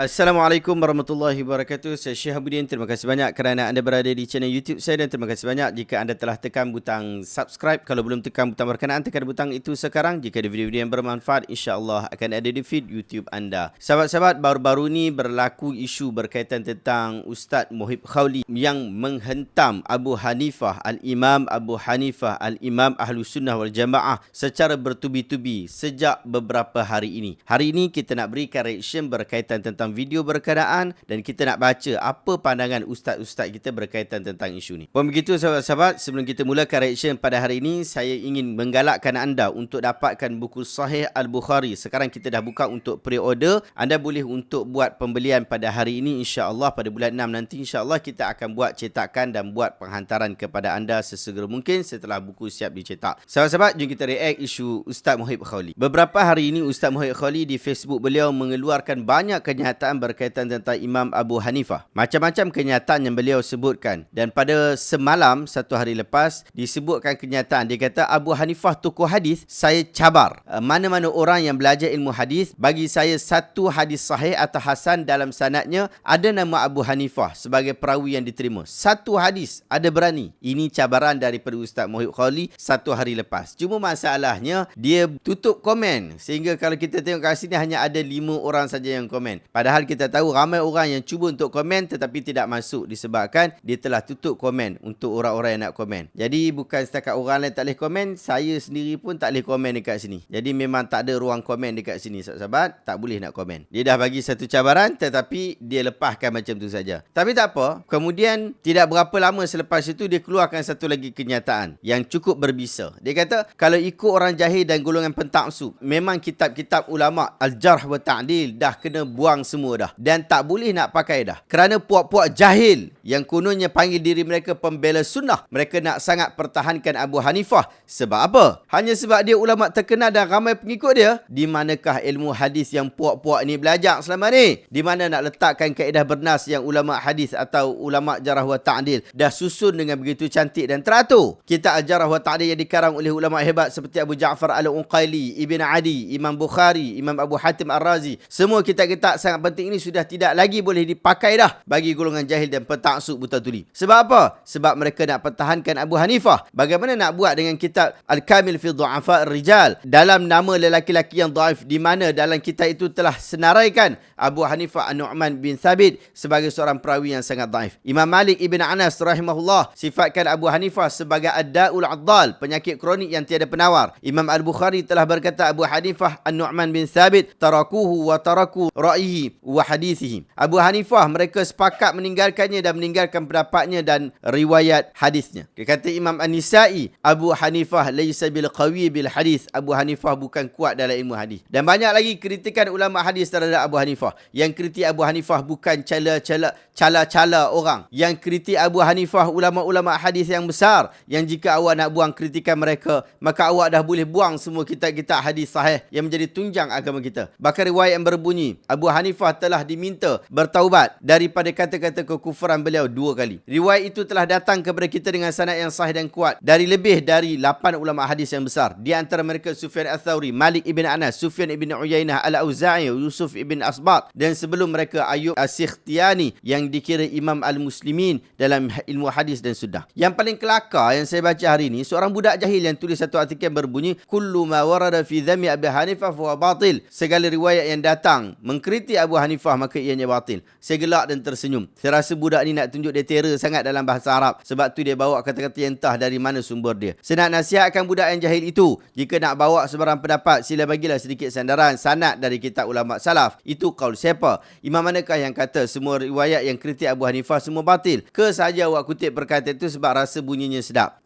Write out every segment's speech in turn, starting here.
Assalamualaikum warahmatullahi wabarakatuh. Saya Syekh Habudin. Terima kasih banyak kerana anda berada di channel YouTube saya dan terima kasih banyak jika anda telah tekan butang subscribe. Kalau belum tekan butang berkenaan, tekan butang itu sekarang. Jika ada video-video yang bermanfaat, insya-Allah akan ada di feed YouTube anda. Sahabat-sahabat, baru-baru ini berlaku isu berkaitan tentang Ustaz Muhib Khawli yang menghentam Abu Hanifah, Al-Imam Abu Hanifah, Al-Imam Ahlus Sunnah wal Jamaah secara bertubi-tubi sejak beberapa hari ini. Hari ini kita nak berikan reaction berkaitan tentang video berkenaan dan kita nak baca apa pandangan ustaz-ustaz kita berkaitan tentang isu ni. Pun begitu sahabat-sahabat, sebelum kita mulakan reaction pada hari ini, saya ingin menggalakkan anda untuk dapatkan buku Sahih Al-Bukhari. Sekarang kita dah buka untuk pre-order. Anda boleh untuk buat pembelian pada hari ini, insya-Allah pada bulan 6 nanti insya-Allah kita akan buat cetakan dan buat penghantaran kepada anda sesegera mungkin setelah buku siap dicetak. Sahabat-sahabat, jom kita react isu Ustaz Muhib Khawli. Beberapa hari ini Ustaz Muhib Khawli di Facebook beliau mengeluarkan banyak kenyataan berkaitan tentang Imam Abu Hanifah. Macam-macam kenyataan yang beliau sebutkan. Dan pada semalam, satu hari lepas, disebutkan kenyataan. Dia kata, Abu Hanifah tokoh hadis, saya cabar. Mana-mana orang yang belajar ilmu hadis, bagi saya satu hadis sahih atau hasan dalam sanadnya, ada nama Abu Hanifah sebagai perawi yang diterima. Satu hadis, ada berani. Ini cabaran daripada Ustaz Muhib Khawli satu hari lepas. Cuma masalahnya, dia tutup komen. Sehingga kalau kita tengok kat sini, hanya ada 5 orang saja yang komen. Padahal kita tahu ramai orang yang cuba untuk komen tetapi tidak masuk disebabkan dia telah tutup komen untuk orang-orang yang nak komen. Jadi bukan setakat orang lain tak boleh komen, saya sendiri pun tak boleh komen dekat sini. Jadi memang tak ada ruang komen dekat sini sahabat-sahabat, tak boleh nak komen. Dia dah bagi satu cabaran tetapi dia lepaskan macam tu saja. Tapi tak apa, kemudian tidak berapa lama selepas itu dia keluarkan satu lagi kenyataan yang cukup berbisa. Dia kata kalau ikut orang jahil dan golongan pentaksub, memang kitab-kitab ulama Al-Jarh wa Ta'dil dah kena buang semua dah dan tak boleh nak pakai dah kerana puak-puak jahil yang kononnya panggil diri mereka pembela sunnah, mereka nak sangat pertahankan Abu Hanifah. Sebab apa? Hanya sebab dia ulama terkenal dan ramai pengikut dia. Di manakah ilmu hadis yang puak-puak ni belajar selama ni? Di mana nak letakkan kaedah bernas yang ulama hadis atau ulama jarah wa ta'dil dah susun dengan begitu cantik dan teratur? Kitab Al-Jarh wa Ta'dil yang dikarang oleh ulama hebat seperti Abu Ja'far Al-Unqaili, Ibn Adi, Imam Bukhari, Imam Abu Hatim Ar-Razi, semua kitab-kitab sangat penting ini sudah tidak lagi boleh dipakai dah bagi golongan jahil dan pentaksub buta tuli. Sebab apa? Sebab mereka nak pertahankan Abu Hanifah. Bagaimana nak buat dengan kitab Al-Kamil fi Du'afa Ar-Rijal dalam nama lelaki-lelaki yang dhaif, di mana dalam kitab itu telah senaraikan Abu Hanifah An-Nu'man bin Thabit sebagai seorang perawi yang sangat dhaif. Imam Malik Ibn Anas rahimahullah sifatkan Abu Hanifah sebagai ad-da'ul addal, penyakit kronik yang tiada penawar. Imam Al-Bukhari telah berkata Abu Hanifah An-Nu'man bin Thabit tarakuhu wa taraku ra'yihi wa hadithihi. Abu Hanifah mereka sepakat meninggalkannya dan meninggalkan pendapatnya dan riwayat hadisnya. Dia kata Imam An-Nisa'i, Abu Hanifah laysa bil qawi bil hadis. Abu Hanifah bukan kuat dalam ilmu hadis. Dan banyak lagi kritikan ulama hadis terhadap Abu Hanifah. Yang kritik Abu Hanifah bukan cala-cala orang. Yang kritik Abu Hanifah ulama-ulama hadis yang besar, yang jika awak nak buang kritikan mereka, maka awak dah boleh buang semua kitab-kitab hadis sahih yang menjadi tunjang agama kita. Bahkan riwayat yang berbunyi Abu Hanifah telah diminta bertaubat daripada kata-kata kekufuran beliau 2 kali. Riwayat itu telah datang kepada kita dengan sanad yang sahih dan kuat dari lebih dari 8 ulama hadis yang besar. Di antara mereka Sufyan Ats-Tsauri, Malik ibn Anas, Sufyan ibn Uyainah, Al-Auza'i, Yusuf ibn Asbat, dan sebelum mereka Ayub As-Sikhtiyani yang dikira imam al-muslimin dalam ilmu hadis dan sunnah. Yang paling kelakar yang saya baca hari ini, seorang budak jahil yang tulis satu artikel berbunyi kullu ma warada fi dhammi Abi Hanifah fa batil. Segala riwayat yang datang mengkritik Abu Hanifah maka ianya batil. Saya gelak dan tersenyum. Saya rasa budak ni nak tunjuk dia terror sangat dalam bahasa Arab. Sebab tu dia bawa kata-kata yang entah dari mana sumber dia. Saya nak nasihatkan budak yang jahil itu, jika nak bawa sebarang pendapat, sila bagilah sedikit sandaran sanad dari kitab ulama salaf. Itu qaul siapa? Imam manakah yang kata semua riwayat yang kritik Abu Hanifah semua batil? Ke saja awak kutip perkataan itu sebab rasa bunyinya sedap?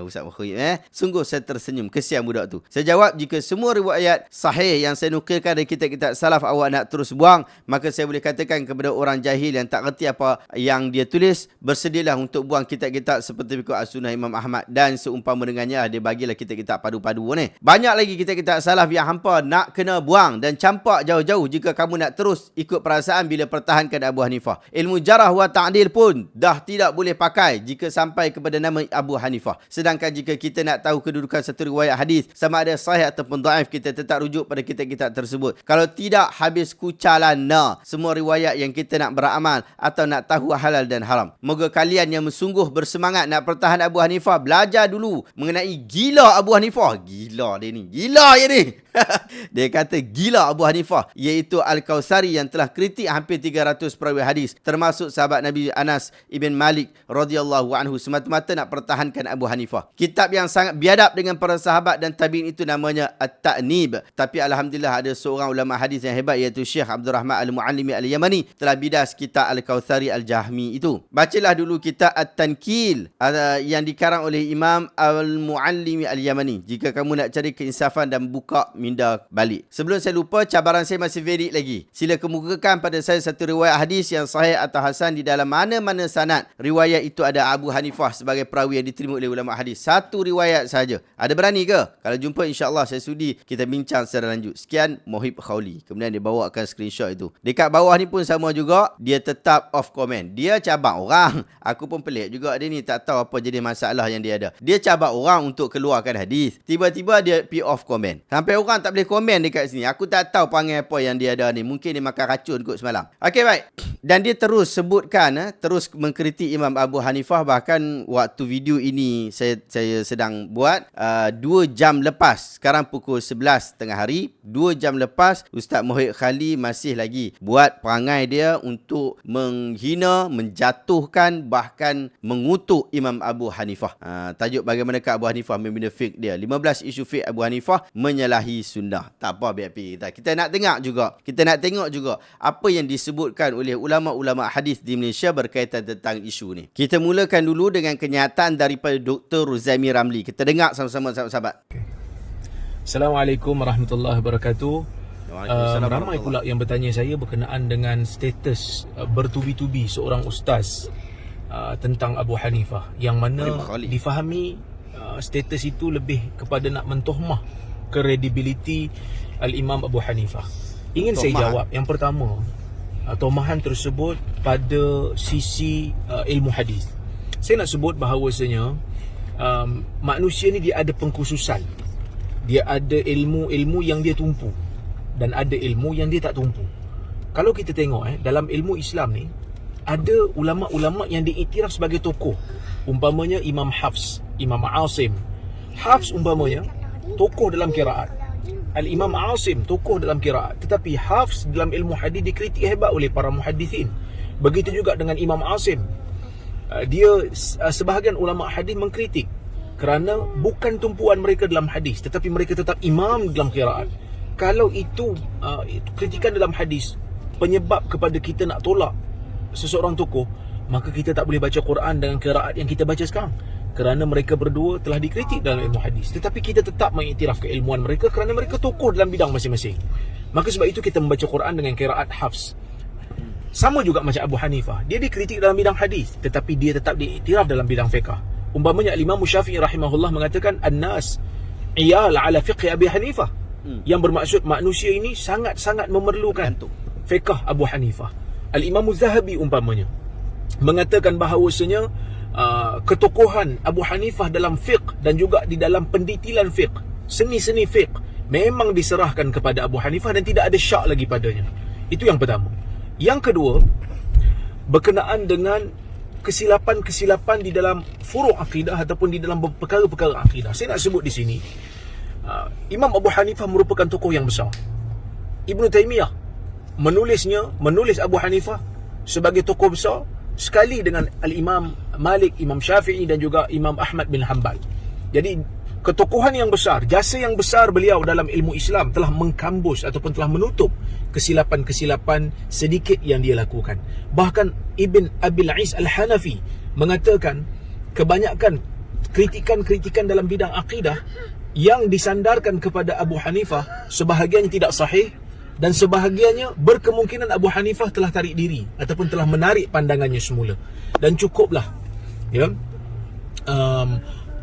Ustaz Muhib sungguh saya tersenyum. Kesian budak tu. Saya jawab, jika semua riwayat sahih yang saya nukilkan dari kitab-kitab salaf awak nak terus buang, maka saya boleh katakan kepada orang jahil yang tak kerti apa yang dia tulis, bersedialah untuk buang kitab-kitab seperti Fiqh As-Sunnah Imam Ahmad dan seumpama dengannya. Dia bagilah kitab-kitab padu-padu ni. Banyak lagi kitab-kitab salaf yang hampa nak kena buang dan campak jauh-jauh jika kamu nak terus ikut perasaan bila pertahankan Abu Hanifah. Ilmu jarah wa ta'dil pun dah tidak boleh pakai jika sampai kepada nama Abu Hanifah. Sedangkan jika kita nak tahu kedudukan satu riwayat hadis sama ada sahih ataupun dhaif, kita tetap rujuk pada kitab-kitab tersebut. Kalau tidak, habis habis kucalana semua riwayat yang kita nak beramal atau nak tahu halal dan haram. Moga kalian yang sungguh bersemangat nak pertahan Abu Hanifah, belajar dulu mengenai gila Abu Hanifah. Gila dia ni. Gila ya ni. Dia kata gila Abu Hanifah, iaitu Al-Kautsari yang telah kritik hampir 300 perawi hadis, termasuk sahabat Nabi Anas ibn Malik radhiyallahu anhu, semata-mata nak pertahankan Abu Hanifah. Kitab yang sangat biadab dengan para sahabat dan tabi'in itu namanya At-Ta'nib. Tapi alhamdulillah ada seorang ulama hadis yang hebat, iaitu Syekh Abdul Rahman Al-Muallimi Al-Yamani, telah bidas kitab Al-Kautsari Al-Jahmi itu. Bacalah dulu kitab At-Tankil yang dikarang oleh Imam Al-Muallimi Al-Yamani jika kamu nak cari keinsafan dan buka minda balik. Sebelum saya lupa, cabaran saya masih valid lagi. Sila kemukakan pada saya satu riwayat hadis yang sahih atau hasan di dalam mana-mana sanad riwayat itu ada Abu Hanifah sebagai perawi yang diterima oleh ulama hadis. Satu riwayat saja. Ada berani ke? Kalau jumpa, insya-Allah saya sudi kita bincang secara lanjut. Sekian, Mohib Khawli. Kemudian dia bawakan screenshot itu. Dekat bawah ni pun sama juga, dia tetap off comment. Dia cabar orang. Aku pun pelik juga dia ni, tak tahu apa jadi masalah yang dia ada. Dia cabar orang untuk keluarkan hadis. Tiba-tiba dia pergi off comment. Sampai orang tak boleh komen dekat sini. Aku tak tahu panggil apa yang dia ada ni. Mungkin dia makan racun kot semalam. Okey, baik. Dan dia terus sebutkan, terus mengkritik Imam Abu Hanifah. Bahkan waktu video ini saya sedang buat 2 jam lepas. Sekarang pukul 11 tengah hari. 2 jam lepas, Ustaz Mohib Khali masih lagi buat perangai dia untuk menghina, menjatuhkan, bahkan mengutuk Imam Abu Hanifah. Tajuk bagaimanakah Abu Hanifah membina fiqh dia. 15 isu fiqh Abu Hanifah menyalahi sunnah. Tak apa, biar pergi kita nak tengok juga. Kita nak tengok juga apa yang disebutkan oleh ulama-ulama hadis di Malaysia berkaitan tentang isu ni. Kita mulakan dulu dengan kenyataan daripada Dr. Ruzaimi Ramli. Kita dengar sama-sama, sahabat-sahabat. Assalamualaikum warahmatullahi wabarakatuh. Ramai pula yang bertanya saya berkenaan dengan status bertubi-tubi seorang ustaz tentang Abu Hanifah, yang mana difahami status itu lebih kepada nak mentohmah kredibiliti Al-Imam Abu Hanifah. Ingin saya jawab. Yang pertama, tomahan tersebut pada sisi ilmu hadis. Saya nak sebut bahawasanya manusia ni dia ada pengkhususan. Dia ada ilmu-ilmu yang dia tumpu dan ada ilmu yang dia tak tumpu. Kalau kita tengok dalam ilmu Islam ni, ada ulama-ulama yang diiktiraf sebagai tokoh. Umpamanya Imam Hafs, Imam Asim. Hafs umpamanya tokoh dalam qiraat. Al-Imam Asim tokoh dalam qiraat. Tetapi Hafs dalam ilmu hadis dikritik hebat oleh para muhaddisin. Begitu juga dengan Imam Asim. Dia sebahagian ulama hadis mengkritik kerana bukan tumpuan mereka dalam hadis, tetapi mereka tetap imam dalam qiraat. Kalau itu kritikan dalam hadis penyebab kepada kita nak tolak seseorang tokoh, maka kita tak boleh baca Quran dengan qiraat yang kita baca sekarang. Kerana mereka berdua telah dikritik dalam ilmu hadis, tetapi kita tetap mengiktiraf keilmuan mereka kerana mereka tokoh dalam bidang masing-masing. Maka sebab itu kita membaca Quran dengan qiraat Hafs. Sama juga macam Abu Hanifah. Dia dikritik dalam bidang hadis, tetapi dia tetap diiktiraf dalam bidang fiqh. Umpamanya Imam Syafi'i rahimahullah mengatakan an-nas iyal ala fiqh Abi Hanifah. Yang bermaksud manusia ini sangat-sangat memerlukan fiqh Abu Hanifah. Al-Imam Zahabi umpamanya mengatakan bahawasanya ketokohan Abu Hanifah dalam fiqh dan juga di dalam pendetilan fiqh, seni-seni fiqh, memang diserahkan kepada Abu Hanifah dan tidak ada syak lagi padanya. Itu yang pertama. Yang kedua, berkenaan dengan kesilapan-kesilapan di dalam furu' akidah ataupun di dalam perkara-perkara akidah. Saya nak sebut di sini, Imam Abu Hanifah merupakan tokoh yang besar. Ibn Taymiyah menulis Abu Hanifah sebagai tokoh besar sekali dengan Al-Imam Malik, Imam Syafi'i dan juga Imam Ahmad bin Hanbal. Jadi ketokohan yang besar, jasa yang besar beliau dalam ilmu Islam telah mengkambus ataupun telah menutup kesilapan-kesilapan sedikit yang dia lakukan. Bahkan Ibn Abil Is Al-Hanafi mengatakan kebanyakan kritikan-kritikan dalam bidang akidah yang disandarkan kepada Abu Hanifah sebahagiannya tidak sahih dan sebahagiannya berkemungkinan Abu Hanifah telah tarik diri ataupun telah menarik pandangannya semula. Dan cukuplah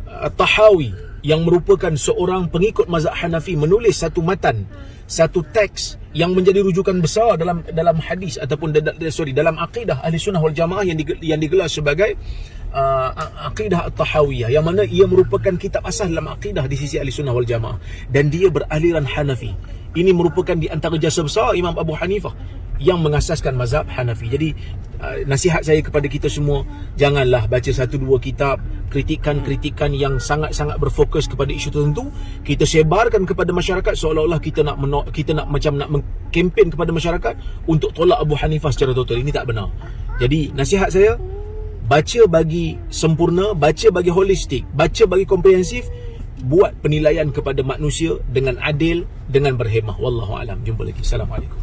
At-Tahawi yang merupakan seorang pengikut mazhab Hanafi menulis satu matan, satu teks yang menjadi rujukan besar dalam hadis ataupun dalam akidah Ahli Sunnah wal Jamaah yang digelar sebagai Aqidah At-Tahawiyah, yang mana ia merupakan kitab asas dalam akidah di sisi Ahli Sunnah wal Jamaah, dan dia beraliran Hanafi. ini merupakan di antara jasa besar Imam Abu Hanifah yang mengasaskan mazhab Hanafi. Jadi nasihat saya kepada kita semua, janganlah baca satu dua kitab, kritikan-kritikan yang sangat-sangat berfokus kepada isu tertentu, kita sebarkan kepada masyarakat seolah-olah kita nak mengkempen kepada masyarakat untuk tolak Abu Hanifah secara total. Ini tak benar. Jadi nasihat saya, baca bagi sempurna, baca bagi holistik, baca bagi komprehensif, buat penilaian kepada manusia dengan adil, dengan berhemah. Wallahu alam. Jumpa lagi. Assalamualaikum.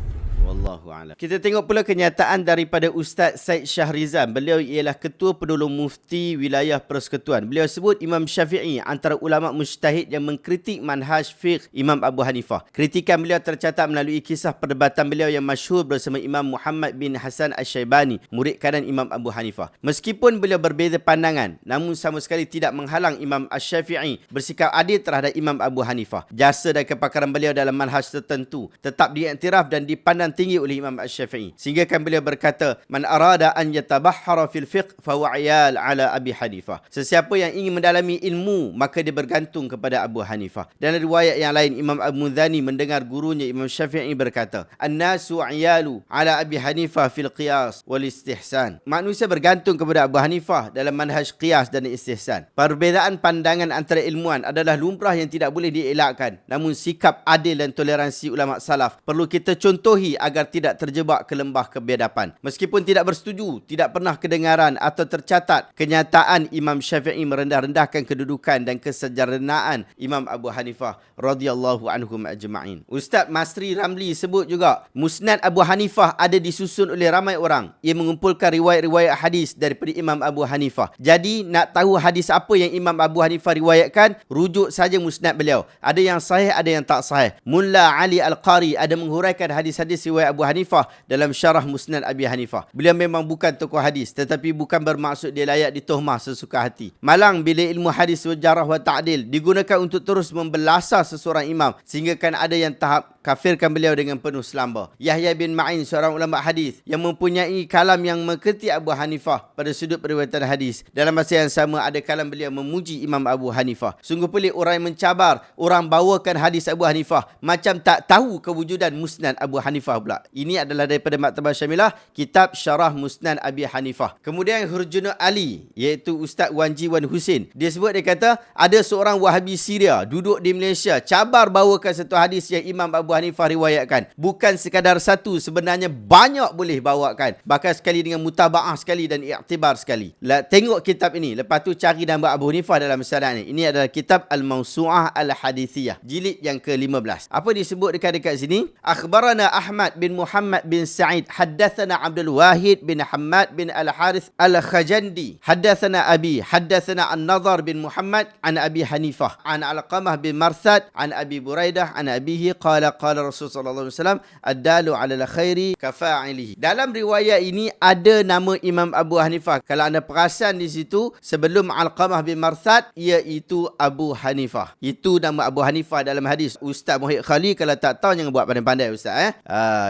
Wallahu a'lam. Kita tengok pula kenyataan daripada Ustaz Said Shahrizan. Beliau ialah Ketua Penolong Mufti Wilayah Persekutuan. Beliau sebut Imam Syafi'i antara ulama mujtahid yang mengkritik manhaj fiqh Imam Abu Hanifah. Kritikan beliau tercatat melalui kisah perdebatan beliau yang masyhur bersama Imam Muhammad bin Hasan Asy-Syaibani, murid kanan Imam Abu Hanifah. Meskipun beliau berbeza pandangan, namun sama sekali tidak menghalang Imam Asy-Syafi'i bersikap adil terhadap Imam Abu Hanifah. Jasa dan kepakaran beliau dalam manhaj tertentu tetap diiktiraf dan dipandang tinggi oleh Imam Asy-Syafi'i. Sehingga kan beliau berkata, "Man arada an yatabahhara fil fiqh fa huwa 'iyal 'ala Abi Hanifah." Sesiapa yang ingin mendalami ilmu, maka dia bergantung kepada Abu Hanifah. Dalam riwayat yang lain, Imam Al-Mudhani mendengar gurunya Imam Syafi'i berkata, "An-nasu 'iyalu 'ala Abi Hanifah fil qiyas wal istihsan." Manusia bergantung kepada Abu Hanifah dalam manhaj qiyas dan istihsan. Perbezaan pandangan antara ilmuwan adalah lumrah yang tidak boleh dielakkan. Namun sikap adil dan toleransi ulama salaf perlu kita contohi agar tidak terjebak ke lembah kebiadaban. Meskipun tidak bersetuju, tidak pernah kedengaran atau tercatat kenyataan Imam Syafi'i merendah-rendahkan kedudukan dan kesejahternaan Imam Abu Hanifah radhiyallahu anhum ajma'in. Ustaz Masri Ramli sebut juga, Musnad Abu Hanifah ada disusun oleh ramai orang. Ia mengumpulkan riwayat-riwayat hadis daripada Imam Abu Hanifah. Jadi nak tahu hadis apa yang Imam Abu Hanifah riwayatkan, rujuk saja musnad beliau. Ada yang sahih, ada yang tak sahih. Mulla Ali Al-Qari ada menguraikan hadis-hadis riwayat Abu Hanifah dalam syarah Musnad Abi Hanifah. Beliau memang bukan tokoh hadis, tetapi bukan bermaksud dia layak ditohmah sesuka hati. Malang bila ilmu hadis wa jarah wa ta'dil digunakan untuk terus membelasah seseorang imam, sehingga kan ada yang tahap kafirkan beliau dengan penuh selamba. Yahya bin Ma'in, seorang ulama hadis yang mempunyai kalam yang mengkritik Abu Hanifah pada sudut periwayatan hadis. Dalam masa yang sama ada kalam beliau memuji Imam Abu Hanifah. Sungguh pelik orang yang mencabar orang bawakan hadis Abu Hanifah macam tak tahu kewujudan Musnad Abu Hanifah pula. Ini adalah daripada Maktabah Syamilah, kitab Syarah Musnad Abi Hanifah. Kemudian Hurjunul Ali, iaitu Ustaz Wanji Wan Husin. Dia sebut, dia kata, ada seorang Wahabi Syria duduk di Malaysia, cabar bawakan satu hadis yang Imam Abu Hanifah riwayatkan. Bukan sekadar satu, sebenarnya banyak boleh bawakan. Bahkan sekali dengan mutaba'ah sekali dan iktibar sekali. Tengok kitab ini. Lepas tu cari nama Abu Hanifah dalam Musnad ini. Ini adalah kitab Al-Mawsu'ah Al-Hadithiyah, jilid yang ke-15. Apa disebut dekat sini? Akhbarana Ahmad bin Muhammad bin Sa'id, haddathana Abdul Wahid bin Hamad bin Al-Harith Al-Khajandi, haddathana Abi, haddathana An-Nadhar bin Muhammad an Abi Hanifah, an Alqamah bin Marthad, an Abi Buraidah, an Abihi, qala Rasulullah sallallahu alaihi wasallam, ad-dalu 'ala al-khairi kafa'ilihi. Dalam riwayat ini ada nama Imam Abu Hanifah. Kalau anda perasan di situ, sebelum Alqamah bin Marthad, iaitu Abu Hanifah. Itu nama Abu Hanifah dalam hadis. Ustaz Muhyiddin Khalil, kalau tak tahu jangan buat pandai-pandai Ustaz.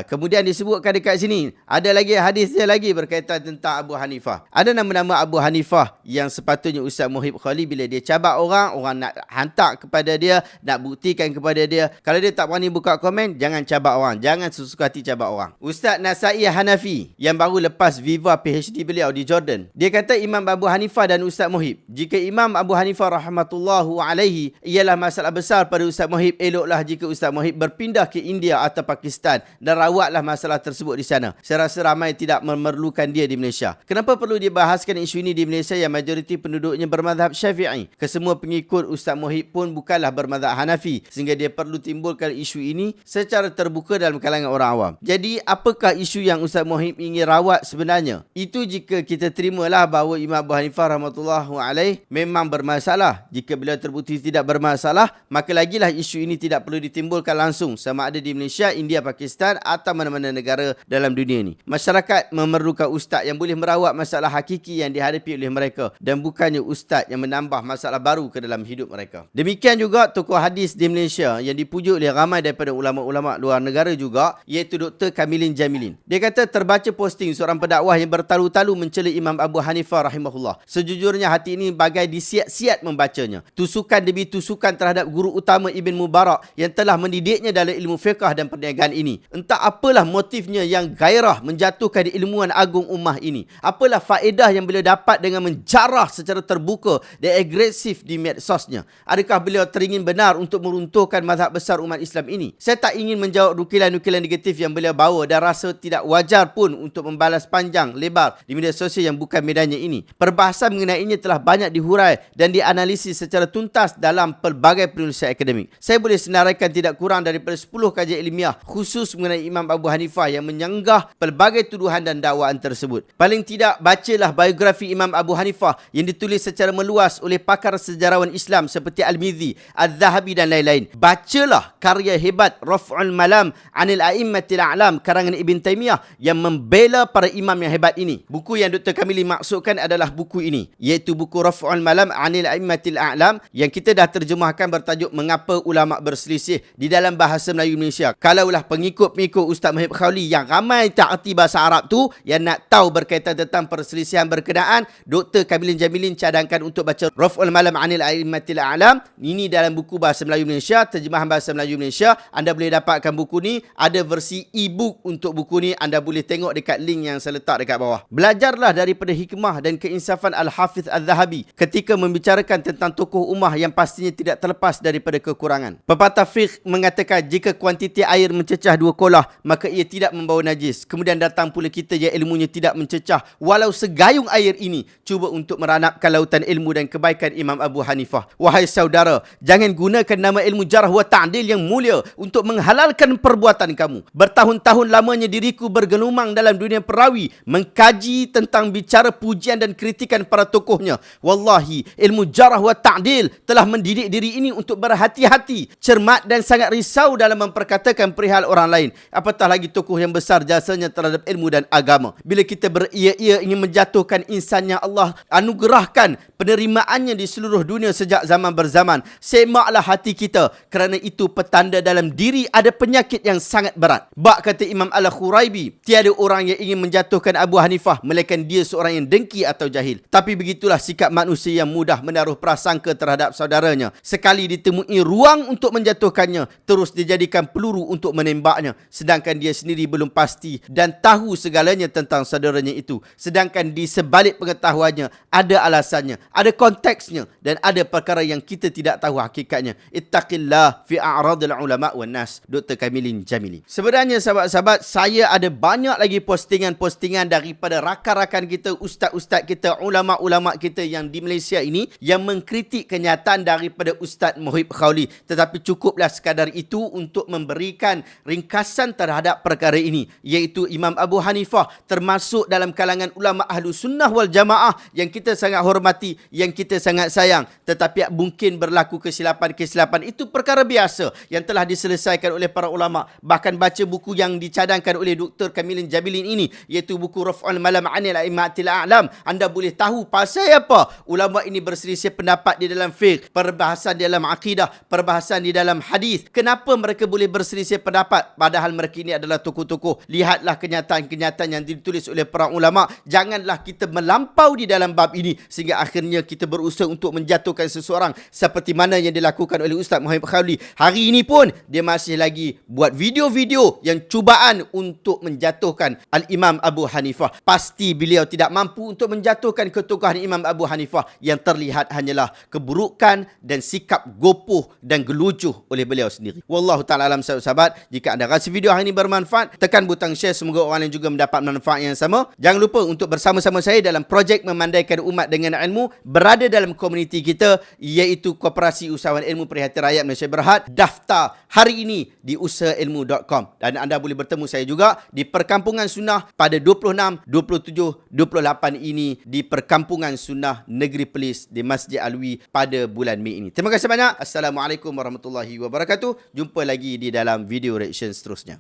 Kemudian disebutkan dekat sini, ada lagi hadis dia lagi berkaitan tentang Abu Hanifah. Ada nama-nama Abu Hanifah yang sepatutnya Ustaz Muhyiddin Khalil bila dia cabar orang nak hantar kepada dia, nak buktikan kepada dia. Kalau dia tak berani buka komen, jangan cabar orang. Jangan sesuka hati cabar orang. Ustaz Nasai Hanafi yang baru lepas Viva PhD beliau di Jordan, dia kata Imam Abu Hanifah dan Ustaz Muhib, jika Imam Abu Hanifah rahmatullahu alaihi ialah masalah besar pada Ustaz Muhib, eloklah jika Ustaz Muhib berpindah ke India atau Pakistan dan rawatlah masalah tersebut di sana. Saya rasa ramai tidak memerlukan dia di Malaysia. Kenapa perlu dibahaskan isu ini di Malaysia yang majoriti penduduknya bermazhab Syafi'i? Kesemua pengikut Ustaz Muhib pun bukanlah bermazhab Hanafi, sehingga dia perlu timbulkan isu ini secara terbuka dalam kalangan orang awam. Jadi apakah isu yang Ustaz Muhib ingin rawat sebenarnya? Itu jika kita terimalah bahawa Imam Abu Hanifah rahmatullahi alaih memang bermasalah. Jika beliau terbukti tidak bermasalah, maka lagilah isu ini tidak perlu ditimbulkan langsung, sama ada di Malaysia, India, Pakistan atau mana-mana negara dalam dunia ni. Masyarakat memerlukan ustaz yang boleh merawat masalah hakiki yang dihadapi oleh mereka dan bukannya ustaz yang menambah masalah baru ke dalam hidup mereka. Demikian juga tokoh hadis di Malaysia yang dipuji oleh ramai daripada ulama-ulama luar negara juga, iaitu Dr. Kamilin Jamilin. Dia kata terbaca posting seorang pendakwah yang bertalu-talu mencela Imam Abu Hanifah rahimahullah. Sejujurnya hati ini bagai disiat-siat membacanya. Tusukan demi tusukan terhadap guru utama Ibn Mubarak yang telah mendidiknya dalam ilmu fiqh dan perniagaan ini. Entah apalah motifnya yang gairah menjatuhkan ilmuwan agung ummah ini. Apalah faedah yang beliau dapat dengan menjarah secara terbuka dan agresif di medsosnya. Adakah beliau teringin benar untuk meruntuhkan mazhab besar umat Islam ini? Saya tak ingin menjawab nukilan-nukilan negatif yang beliau bawa dan rasa tidak wajar pun untuk membalas panjang lebar di media sosial yang bukan medannya ini. Perbahasan mengenainya telah banyak dihurai dan dianalisis secara tuntas dalam pelbagai penulisan akademik. Saya boleh senaraikan tidak kurang daripada 10 kajian ilmiah khusus mengenai Imam Abu Hanifah yang menyanggah pelbagai tuduhan dan dakwaan tersebut. Paling tidak, bacalah biografi Imam Abu Hanifah yang ditulis secara meluas oleh pakar sejarawan Islam seperti Al-Mizzi, Al-Zahabi dan lain-lain. Bacalah karya hebat Raf'ul Malam 'Anil A'immatil A'lam karangan Ibn Taymiyah yang membela para imam yang hebat ini. Buku yang Dr. Kamili maksudkan adalah buku ini, iaitu buku Raf'ul Malam 'Anil A'immatil A'lam yang kita dah terjemahkan bertajuk Mengapa Ulama Berselisih di dalam bahasa Melayu Malaysia. Kalaulah pengikut-pengikut Ustaz Muhib Khawli yang ramai tak erti bahasa Arab tu yang nak tahu berkaitan tentang perselisihan berkenaan, Dr. Kamilin Jamilin cadangkan untuk baca Raf'ul Malam 'Anil A'immatil A'lam. Ini dalam buku bahasa Melayu Malaysia, terjemahan bahasa Melayu Malaysia. Anda boleh dapatkan buku ni, ada versi e-book untuk buku ni, anda boleh tengok dekat link yang saya letak dekat bawah. Belajarlah daripada hikmah dan keinsafan Al-Hafiz Al-Zahabi ketika membicarakan tentang tokoh ummah yang pastinya tidak terlepas daripada kekurangan. Pepatah fiqh mengatakan jika kuantiti air mencecah 2 kolah, maka ia tidak membawa najis. Kemudian datang pula kita yang ilmunya tidak mencecah walau segayung air ini, cuba untuk meranapkan lautan ilmu dan kebaikan Imam Abu Hanifah. Wahai saudara, jangan gunakan nama ilmu jarh wa ta'dil yang mulia untuk menghalalkan perbuatan kamu. Bertahun-tahun lamanya diriku bergelumang dalam dunia perawi, mengkaji tentang bicara pujian dan kritikan para tokohnya. Wallahi, ilmu jarh wa ta'dil telah mendidik diri ini untuk berhati-hati, cermat dan sangat risau dalam memperkatakan perihal orang lain. Apatah lagi tokoh yang besar jasanya terhadap ilmu dan agama. Bila kita beria-ia ingin menjatuhkan insan yang Allah anugerahkan penerimaannya di seluruh dunia sejak zaman berzaman, semaklah hati kita, kerana itu petanda dalam diri ada penyakit yang sangat berat. Bak kata Imam Al-Khuraibi, tiada orang yang ingin menjatuhkan Abu Hanifah melainkan dia seorang yang dengki atau jahil. Tapi begitulah sikap manusia yang mudah menaruh prasangka terhadap saudaranya. Sekali ditemui ruang untuk menjatuhkannya, terus dijadikan peluru untuk menembaknya, sedangkan dia sendiri belum pasti dan tahu segalanya tentang saudaranya itu. Sedangkan di sebalik pengetahuannya ada alasannya, ada konteksnya dan ada perkara yang kita tidak tahu hakikatnya. Ittaqillah fi a'radil ulama wan nas. Dr. Kamilin Jamilin. Sebenarnya sahabat-sahabat, saya ada banyak lagi postingan-postingan daripada rakan-rakan kita, ustaz-ustaz kita, ulama-ulama kita yang di Malaysia ini yang mengkritik kenyataan daripada Ustaz Muhib Khawli. Tetapi cukuplah sekadar itu untuk memberikan ringkasan terhadap perkara ini, iaitu Imam Abu Hanifah termasuk dalam kalangan ulama ahlu sunnah wal jamaah yang kita sangat hormati, yang kita sangat sayang. Tetapi mungkin berlaku kesilapan-kesilapan, itu perkara biasa yang telah diselesaikan oleh para ulama. Bahkan baca buku yang dicadangkan oleh Dr. Kamilin Jamilin ini, iaitu buku Raf'ul Malam 'Anil A'immatil A'lam, anda boleh tahu pasal apa ulama ini berselisih pendapat di dalam fiqh, perbahasan di dalam akidah, perbahasan di dalam hadis. Kenapa mereka boleh berselisih pendapat padahal mereka ini adalah tokoh-tokoh? Lihatlah kenyataan-kenyataan yang ditulis oleh para ulama. Janganlah kita melampau di dalam bab ini sehingga akhirnya kita berusaha untuk menjatuhkan seseorang seperti mana yang dilakukan oleh Ustaz Muhib Khawli. Hari ini pun dia masih lagi buat video-video yang cubaan untuk menjatuhkan Al-Imam Abu Hanifah. Pasti beliau tidak mampu untuk menjatuhkan ketokohan Imam Abu Hanifah. Yang terlihat hanyalah keburukan dan sikap gopoh dan gelujuh oleh beliau sendiri. Wallahu ta'ala alam, sahabat. Jika anda rasa video hari ini bermanfaat, tekan butang share, semoga orang lain juga mendapat manfaat yang sama. Jangan lupa untuk bersama-sama saya dalam projek memandaikan umat dengan ilmu, berada dalam komuniti kita, iaitu Koperasi Usahawan Ilmu Perhati Rakyat Malaysia Berhad. Daftar hari ini di usahailmu.com dan anda boleh bertemu saya juga di Perkampungan Sunnah pada 26, 27, 28 ini di Perkampungan Sunnah Negeri Perlis di Masjid Alwi pada bulan Mei ini. Terima kasih banyak. Assalamualaikum warahmatullahi wabarakatuh. Jumpa lagi di dalam video reaction seterusnya.